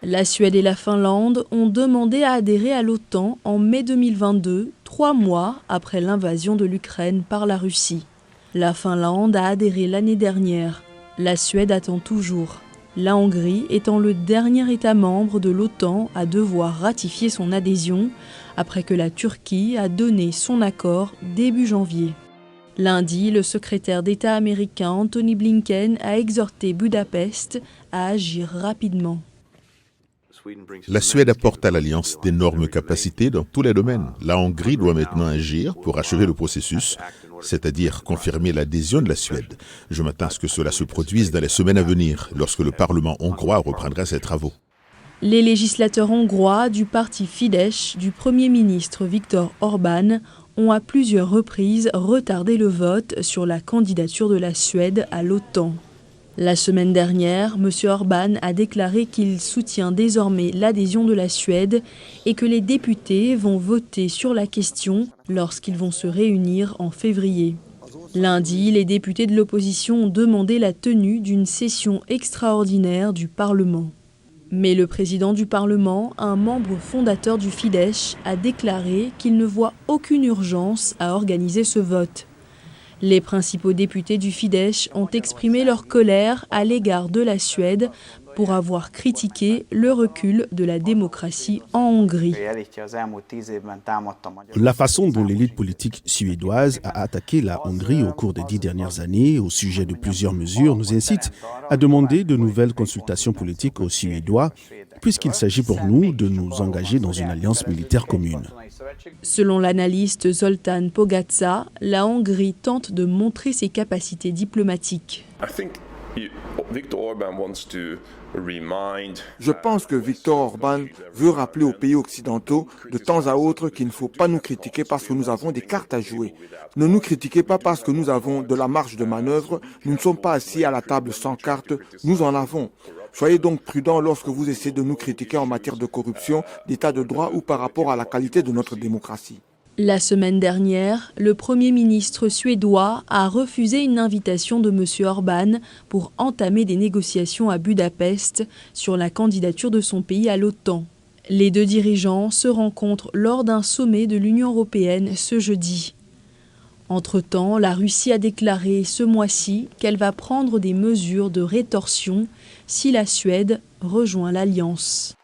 La Suède et la Finlande ont demandé à adhérer à l'OTAN en mai 2022, 3 mois après l'invasion de l'Ukraine par la Russie. La Finlande a adhéré l'année dernière. La Suède attend toujours. La Hongrie étant le dernier État membre de l'OTAN à devoir ratifier son adhésion, après que la Turquie a donné son accord début janvier. Lundi, le secrétaire d'État américain Antony Blinken a exhorté Budapest à agir rapidement. La Suède apporte à l'Alliance d'énormes capacités dans tous les domaines. La Hongrie doit maintenant agir pour achever le processus, c'est-à-dire confirmer l'adhésion de la Suède. Je m'attends à ce que cela se produise dans les semaines à venir, lorsque le Parlement hongrois reprendra ses travaux. Les législateurs hongrois du parti Fidesz du Premier ministre Viktor Orbán ont à plusieurs reprises retardé le vote sur la candidature de la Suède à l'OTAN. La semaine dernière, M. Orbán a déclaré qu'il soutient désormais l'adhésion de la Suède et que les députés vont voter sur la question lorsqu'ils vont se réunir en février. Lundi, les députés de l'opposition ont demandé la tenue d'une session extraordinaire du Parlement. Mais le président du Parlement, un membre fondateur du Fidesz, a déclaré qu'il ne voit aucune urgence à organiser ce vote. Les principaux députés du Fidesz ont exprimé leur colère à l'égard de la Suède pour avoir critiqué le recul de la démocratie en Hongrie. La façon dont l'élite politique suédoise a attaqué la Hongrie au cours des 10 dernières années au sujet de plusieurs mesures nous incite à demander de nouvelles consultations politiques aux Suédois, puisqu'il s'agit pour nous de nous engager dans une alliance militaire commune. Selon l'analyste Zoltán Pogácsa, la Hongrie tente de montrer ses capacités diplomatiques. Je pense que Viktor Orbán veut rappeler aux pays occidentaux de temps à autre qu'il ne faut pas nous critiquer parce que nous avons des cartes à jouer. Ne nous critiquez pas parce que nous avons de la marge de manœuvre. Nous ne sommes pas assis à la table sans cartes, nous en avons. Soyez donc prudents lorsque vous essayez de nous critiquer en matière de corruption, d'état de droit ou par rapport à la qualité de notre démocratie. La semaine dernière, le Premier ministre suédois a refusé une invitation de M. Orbán pour entamer des négociations à Budapest sur la candidature de son pays à l'OTAN. Les deux dirigeants se rencontrent lors d'un sommet de l'Union européenne ce jeudi. Entre-temps, la Russie a déclaré ce mois-ci qu'elle va prendre des mesures de rétorsion si la Suède rejoint l'Alliance.